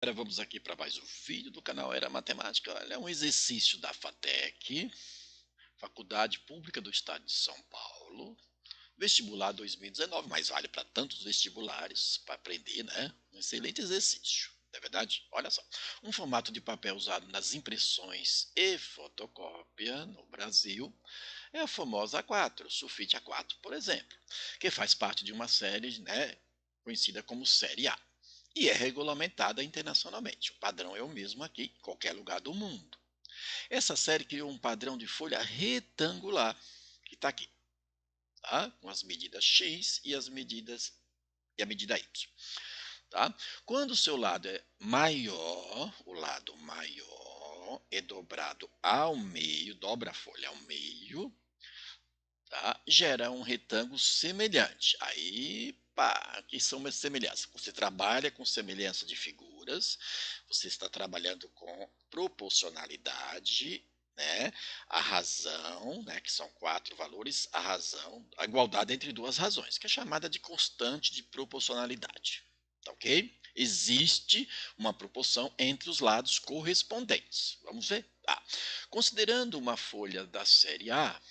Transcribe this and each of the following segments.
Agora vamos aqui para mais um vídeo do canal Era Matemática. Olha, é um exercício da FATEC, Faculdade Pública do Estado de São Paulo, vestibular 2019, mas vale para tantos vestibulares para aprender, né? Um excelente exercício, não é verdade? Olha só, um formato de papel usado nas impressões e fotocópia no Brasil é a famosa A4, sulfite A4, por exemplo, que faz parte de uma série, né, conhecida como série A e é regulamentada internacionalmente. O padrão é o mesmo aqui, em qualquer lugar do mundo. Essa série criou um padrão de folha retangular, que está aqui, tá? Com as medidas X e a medida Y. Tá? Quando o seu lado é maior, o lado maior é dobrado ao meio, dobra a folha ao meio, tá? Gera um retângulo semelhante. Aí, pá, aqui são umas semelhanças. Você trabalha com semelhança de figuras, você está trabalhando com proporcionalidade, né? A razão, né? Que são 4 valores, a razão, a igualdade entre duas razões, que é chamada de constante de proporcionalidade. Tá ok? Existe uma proporção entre os lados correspondentes. Vamos ver? Considerando uma folha da série A,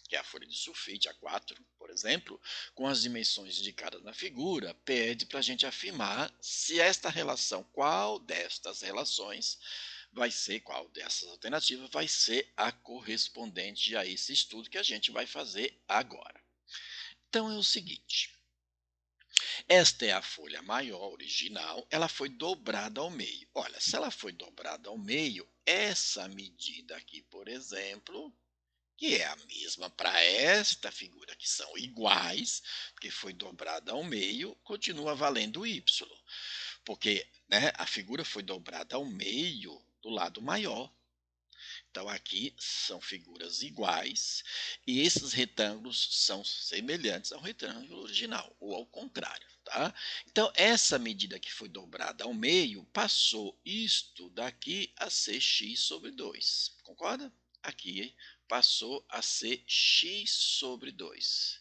que é a folha de sulfite A4, por exemplo, com as dimensões indicadas na figura, pede para a gente afirmar se esta relação, qual destas relações vai ser, qual dessas alternativas vai ser a correspondente a esse estudo que a gente vai fazer agora. Então é o seguinte, esta é a folha maior original, ela foi dobrada ao meio. Olha, se ela foi dobrada ao meio, essa medida aqui, por exemplo, que é a mesma para esta figura, que são iguais, porque foi dobrada ao meio, continua valendo y, porque, né, a figura foi dobrada ao meio do lado maior. Então aqui são figuras iguais e esses retângulos são semelhantes ao retângulo original, ou ao contrário. Tá? Então essa medida que foi dobrada ao meio passou isto daqui a ser x sobre 2. Concorda? Aqui passou a ser x sobre 2.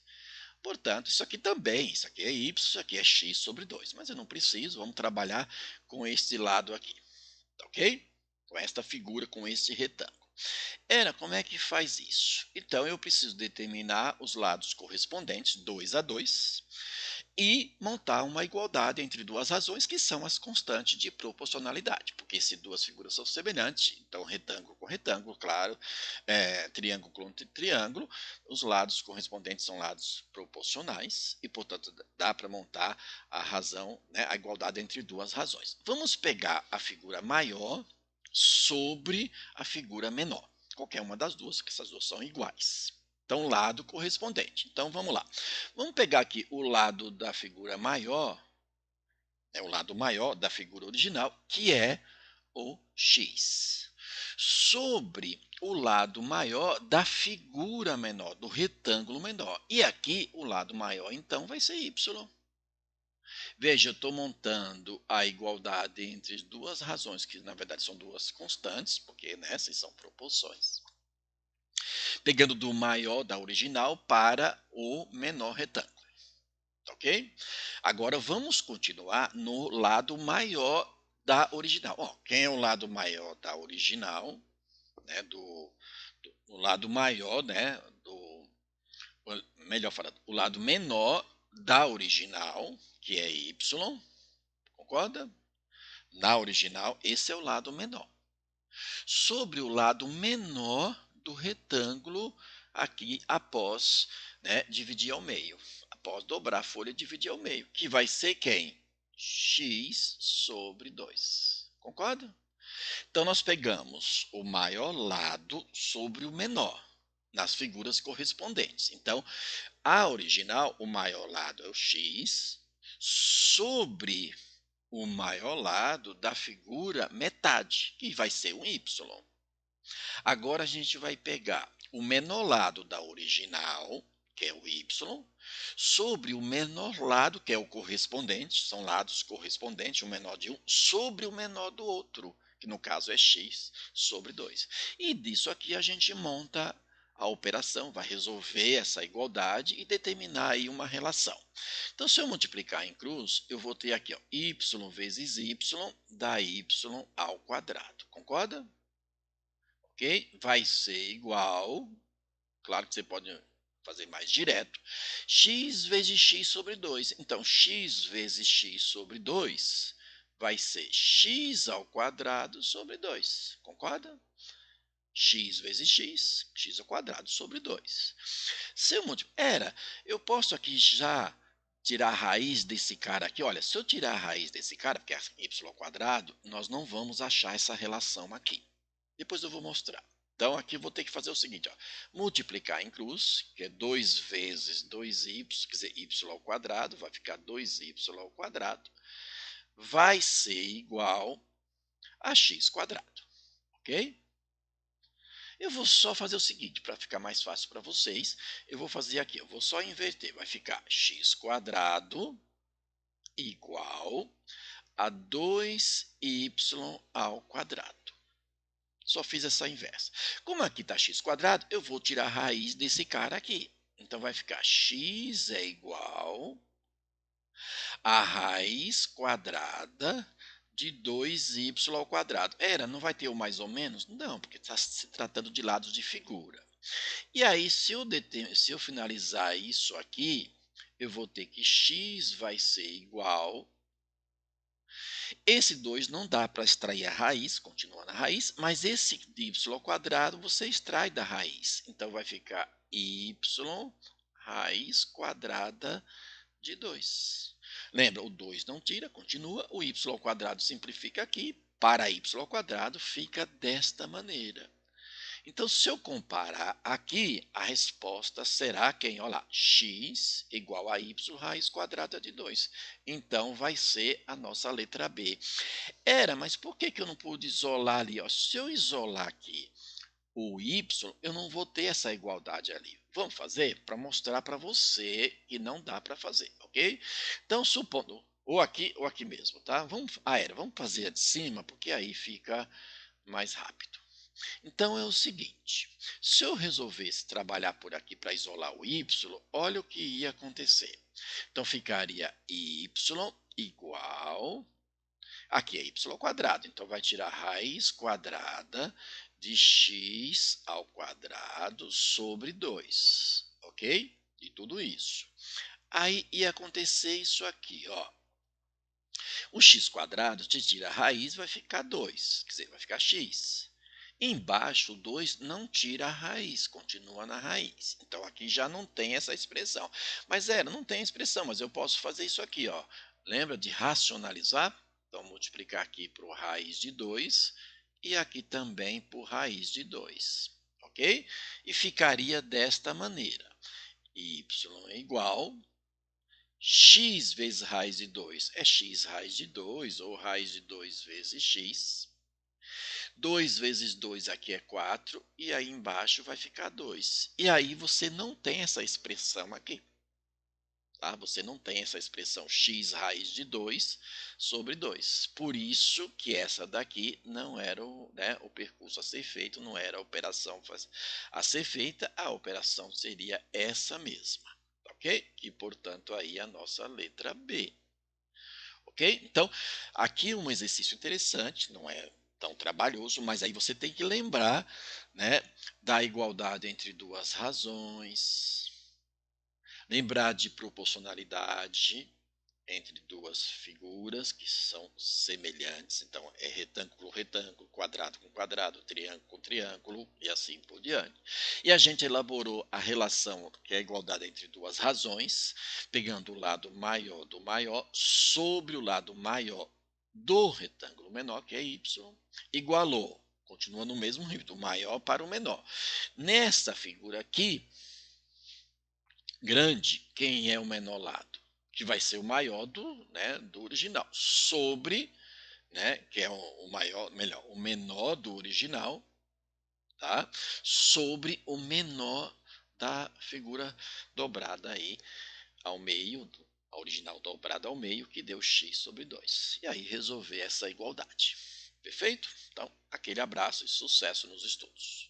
Portanto, isso aqui também, isso aqui é y, isso aqui é x sobre 2. Mas eu não preciso, vamos trabalhar com este lado aqui. Tá ok? Com esta figura, com este retângulo. Como é que faz isso? Então, eu preciso determinar os lados correspondentes, 2 a 2, e montar uma igualdade entre duas razões, que são as constantes de proporcionalidade, porque se duas figuras são semelhantes, então retângulo com retângulo, claro, triângulo com triângulo, os lados correspondentes são lados proporcionais, e, portanto, dá para montar a razão, né, a igualdade entre duas razões. Vamos pegar a figura maior sobre a figura menor. Qualquer uma das duas, que essas duas são iguais. Então, lado correspondente. Então, vamos lá. Vamos pegar aqui o lado da figura maior, o lado maior da figura original, que é o x, sobre o lado maior da figura menor, do retângulo menor. E aqui, o lado maior, então, vai ser y. Veja, eu estou montando a igualdade entre duas razões, que na verdade são duas constantes, porque essas são proporções. Pegando do maior da original para o menor retângulo. Ok? Agora vamos continuar no lado maior da original. Quem é o lado maior da original? Né, o lado maior, né, melhor falando, o lado menor da original, que é y, concorda? Na original, esse é o lado menor. Sobre o lado menor do retângulo, aqui após, né, dividir ao meio. Após dobrar a folha, dividir ao meio. Que vai ser quem? X sobre 2. Concorda? Então, nós pegamos o maior lado sobre o menor, nas figuras correspondentes. Então, a original, o maior lado é o x, sobre o maior lado da figura metade, que vai ser um y. Agora a gente vai pegar o menor lado da original, que é o y, sobre o menor lado, que é o correspondente, são lados correspondentes, o menor de um, sobre o menor do outro, que no caso é x sobre 2. E disso aqui a gente monta a operação, vai resolver essa igualdade e determinar aí uma relação. Então, se eu multiplicar em cruz, eu vou ter aqui, ó, y vezes y dá y ao quadrado. Concorda? Ok? Vai ser igual, claro que você pode fazer mais direto, x vezes x sobre 2. Então, x vezes x sobre 2 vai ser x ao quadrado sobre 2. Concorda? X vezes x, x ao quadrado sobre 2. Se eu multiplicar, eu posso aqui já tirar a raiz desse cara aqui. Olha, se eu tirar a raiz desse cara, porque é y ao quadrado, nós não vamos achar essa relação aqui. Depois eu vou mostrar. Então, aqui eu vou ter que fazer o seguinte, ó, multiplicar em cruz, que é 2 vezes 2y, quer dizer, y ao quadrado, vai ficar 2y ao quadrado, vai ser igual a x quadrado, ok? Eu vou só fazer o seguinte, para ficar mais fácil para vocês, eu vou fazer aqui, eu vou só inverter, vai ficar x quadrado igual a 2y ao quadrado. Só fiz essa inversa. Como aqui está x quadrado, eu vou tirar a raiz desse cara aqui. Então, vai ficar x é igual a raiz quadrada de 2y ao quadrado. Não vai ter o mais ou menos? Não, porque está se tratando de lados de figura. E aí, se eu finalizar isso aqui, eu vou ter que x vai ser igual. Esse 2 não dá para extrair a raiz, continua na raiz, mas esse y ao quadrado você extrai da raiz. Então, vai ficar y raiz quadrada de 2. Lembra, o 2 não tira, continua, o y ao quadrado simplifica aqui, para y ao quadrado fica desta maneira. Então, se eu comparar aqui, a resposta será quem? Olha lá, x igual a y raiz quadrada de 2. Então, vai ser a nossa letra B. Mas por que eu não pude isolar ali? Ó? Se eu isolar aqui o y, eu não vou ter essa igualdade ali. Vamos fazer para mostrar para você que não dá para fazer, ok? Então, supondo, ou aqui mesmo, tá? Vamos fazer a de cima, porque aí fica mais rápido. Então, é o seguinte, se eu resolvesse trabalhar por aqui para isolar o y, olha o que ia acontecer. Então, ficaria y igual, aqui é y ao quadrado, então vai tirar raiz quadrada de x ao quadrado sobre 2, ok? E tudo isso. Aí ia acontecer isso aqui, ó. O x quadrado, te tira a raiz, vai ficar 2, quer dizer, vai ficar x. Embaixo, o 2 não tira a raiz, continua na raiz. Então, aqui já não tem essa expressão. Mas não tem expressão, mas eu posso fazer isso aqui, ó. Lembra de racionalizar? Então, multiplicar aqui por raiz de 2 e aqui também por raiz de 2, ok? E ficaria desta maneira. Y é igual x vezes raiz de 2 é x raiz de 2, ou raiz de 2 vezes x. 2 vezes 2 aqui é 4, e aí embaixo vai ficar 2. E aí você não tem essa expressão aqui. Tá? Você não tem essa expressão x raiz de 2 sobre 2. Por isso que essa daqui não era o percurso a ser feito, não era a operação a ser feita, a operação seria essa mesma. Ok? E, portanto, aí a nossa letra B. Ok? Então, aqui um exercício interessante, não é tão trabalhoso, mas aí você tem que lembrar, né, da igualdade entre duas razões, lembrar de proporcionalidade entre duas figuras que são semelhantes, então é retângulo, retângulo, quadrado com quadrado, triângulo com triângulo e assim por diante. E a gente elaborou a relação, que é a igualdade entre duas razões, pegando o lado maior do maior sobre o lado maior do retângulo menor, que é y, igualou, continua no mesmo ritmo, do maior para o menor. Nesta figura aqui, grande, quem é o menor lado? Que vai ser o maior do original, sobre, que é o maior, melhor, o menor do original, tá? Sobre o menor da figura dobrada aí ao meio, a original dobrada ao meio, que deu x sobre 2. E aí resolver essa igualdade. Perfeito? Então, aquele abraço e sucesso nos estudos.